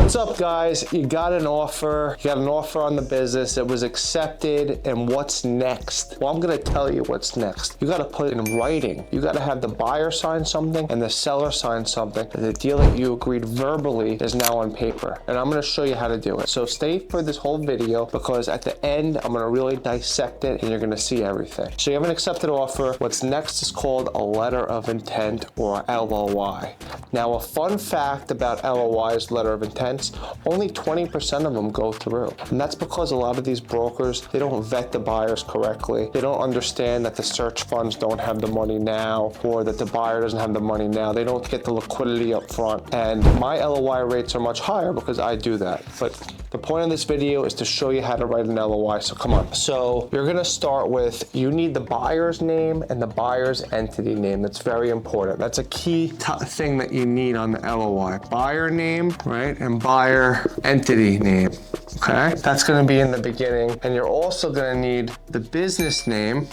What's up, guys? You got an offer. You got an offer on the business. It was accepted. And what's next? Well, I'm going to tell you what's next. You got to put it in writing. You got to have the buyer sign something and the seller sign something. The deal that you agreed verbally is now on paper. And I'm going to show you how to do it. So stay for this whole video because at the end, I'm going to really dissect it and you're going to see everything. So you have an accepted offer. What's next is called a letter of intent or LOI. Now, a fun fact about LOIs, letter of intents, only 20% of them go through. And that's because a lot of these brokers, they don't vet the buyers correctly. They don't understand that the search funds don't have the money now or that the buyer doesn't have the money now. They don't get the liquidity up front. And my LOI rates are much higher because I do that. But the point of this video is to show you how to write an LOI, so come on. So you're gonna start with, you need the buyer's name and the buyer's entity name. That's very important. That's a key thing that you need on the LOI. Buyer name, right? And buyer entity name, okay? That's gonna be in the beginning. And you're also gonna need the business name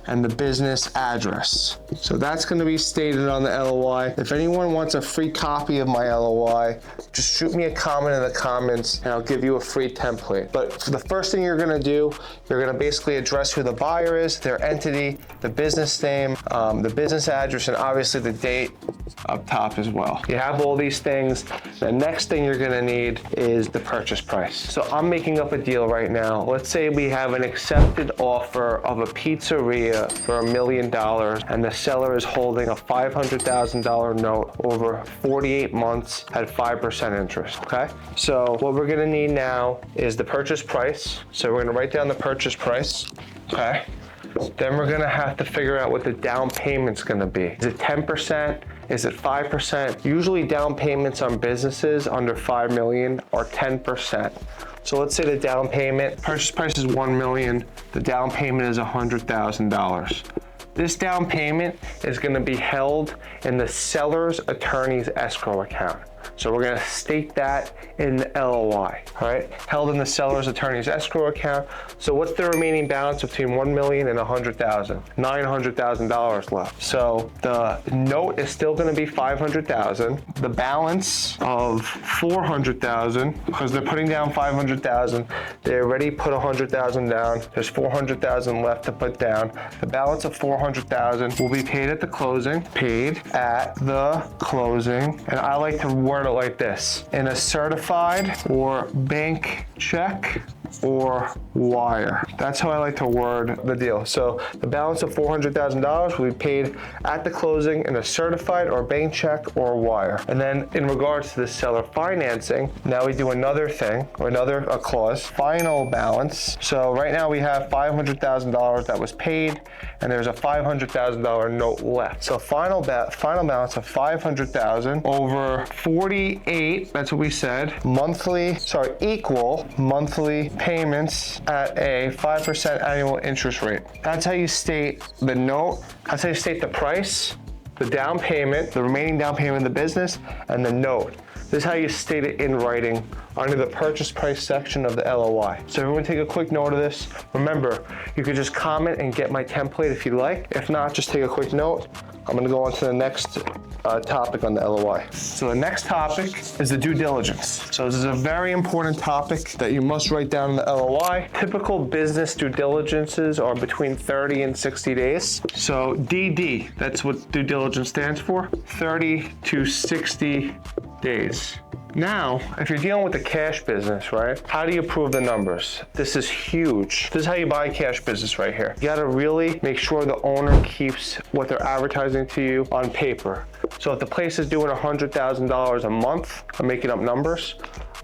and the business address. So that's gonna be stated on the LOI. If anyone wants a free copy of my LOI, just shoot me a comment in the comments and I'll give you a free template. But for the first thing you're gonna do, you're gonna basically address who the buyer is, their entity, the business name, the business address, and obviously the date up top as well. You have all these things. The next thing you're gonna need is the purchase price. So I'm making up a deal right now. Let's say we have an accepted offer of a pizzeria for $1 million and the seller is holding a $500,000 note over 48 months at 5% interest, okay? So what we're gonna need now is the purchase price. So we're gonna write down the purchase price, okay? Then we're gonna have to figure out what the down payment's gonna be. Is it 10%? Is it 5%? Usually down payments on businesses under 5 million are 10%. So let's say the down payment, purchase price is 1 million, the down payment is $100,000. This down payment is gonna be held in the seller's attorney's escrow account. So we're gonna state that in the LOI, all right? Held in the seller's attorney's escrow account. So what's the remaining balance between 1 million and 100,000? $900,000 left. So the note is still gonna be 500,000. The balance of 400,000, because they're putting down 500,000, they already put 100,000 down. There's 400,000 left to put down. The balance of 400,000 will be paid at the closing, paid at the closing. And I like to word it like this: in a certified or bank check or wire. That's how I like to word the deal. So the balance of $400,000 will be paid at the closing in a certified or bank check or wire. And then in regards to the seller financing, now we do another thing, or another clause, final balance. So right now we have $500,000 that was paid and there's a $500,000 note left. So final balance of 500,000 over 48, that's what we said, equal monthly payments at a 5% annual interest rate. That's how you state the note. That's how you state the price, the down payment, the remaining down payment of the business, and the note. This is how you state it in writing under the purchase price section of the LOI. So everyone take a quick note of this. Remember, you could just comment and get my template if you like. If not, just take a quick note. I'm gonna go on to the next topic on the LOI. So the next topic is the due diligence. So this is a very important topic that you must write down in the LOI. Typical business due diligences are between 30 and 60 days. So DD, that's what due diligence stands for, 30 to 60 days. Now, if you're dealing with a cash business, right? How do you prove the numbers? This is huge. This is how you buy a cash business right here. You gotta really make sure the owner keeps what they're advertising to you on paper. So if the place is doing $100,000 a month, I'm making up numbers,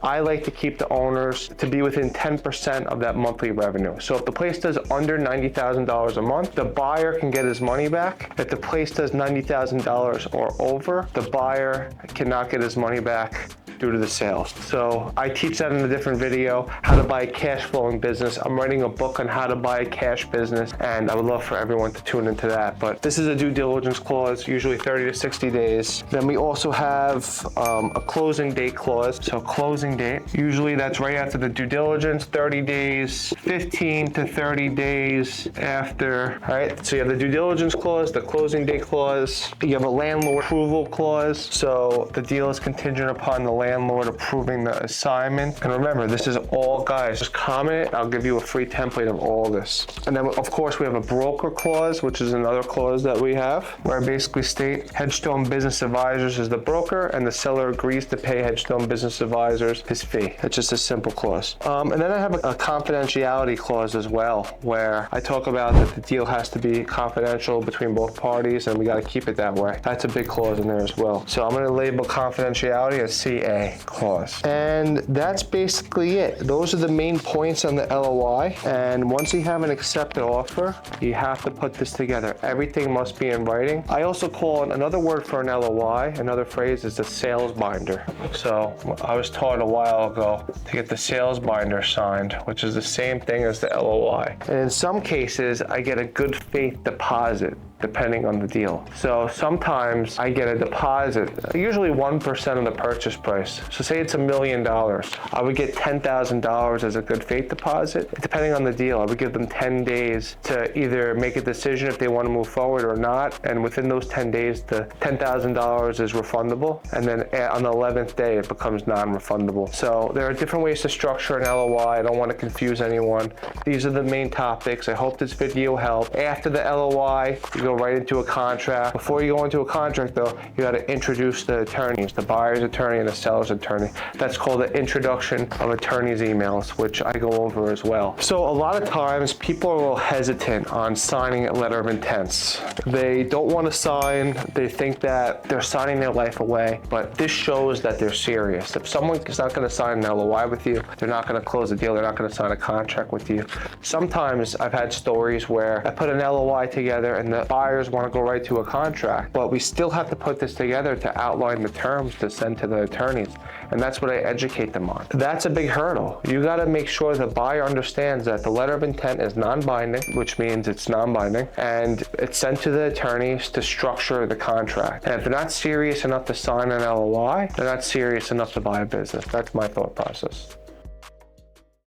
I like to keep the owners to be within 10% of that monthly revenue. So if the place does under $90,000 a month, the buyer can get his money back. If the place does $90,000 or over, the buyer cannot get his money back due to the sales. So I teach that in a different video, how to buy a cash flowing business. I'm writing a book on how to buy a cash business, and I would love for everyone to tune into that. But this is a due diligence clause, usually 30 to 60 days. Then we also have a closing date clause. So closing date, usually that's right after the due diligence, 30 days, 15 to 30 days after, all right? So you have the due diligence clause, the closing date clause, you have a landlord approval clause. So the deal is contingent upon the landlord landlord approving the assignment. And remember, this is all, guys, just comment it. I'll give you a free template of all this. And then, of course, we have a broker clause, which is another clause that we have, where I basically state Headstone Business Advisors is the broker, and the seller agrees to pay Headstone Business Advisors his fee. It's just a simple clause. And then I have a confidentiality clause as well, where I talk about that the deal has to be confidential between both parties, and we got to keep it that way. That's a big clause in there as well. So I'm going to label confidentiality as CA clause. And that's basically it. Those are the main points on the LOI. And once you have an accepted offer, you have to put this together. Everything must be in writing. I also call another word for an LOI, another phrase is the sales binder. So I was taught a while ago to get the sales binder signed, which is the same thing as the LOI. And in some cases, I get a good faith deposit, depending on the deal. So sometimes I get a deposit, usually 1% of the purchase price. So say it's $1 million. I would get $10,000 as a good faith deposit. Depending on the deal, I would give them 10 days to either make a decision if they want to move forward or not. And within those 10 days, the $10,000 is refundable. And then on the 11th day, it becomes non-refundable. So there are different ways to structure an LOI. I don't want to confuse anyone. These are the main topics. I hope this video helped. After the LOI, you go right into a contract. Before you go into a contract though, you got to introduce the attorneys, the buyer's attorney and the seller's attorney. That's called the introduction of attorney's emails, which I go over as well. So a lot of times people are a little hesitant on signing a letter of intents. They don't want to sign. They think that they're signing their life away, but this shows that they're serious. If someone is not going to sign an LOI with you, they're not going to close a deal, they're not going to sign a contract with you. Sometimes I've had stories where I put an LOI together and the buyers want to go right to a contract, but we still have to put this together to outline the terms to send to the attorneys. And that's what I educate them on. That's a big hurdle. You got to make sure the buyer understands that the letter of intent is non-binding, which means it's non-binding, and it's sent to the attorneys to structure the contract. And if they're not serious enough to sign an LOI, they're not serious enough to buy a business. That's my thought process.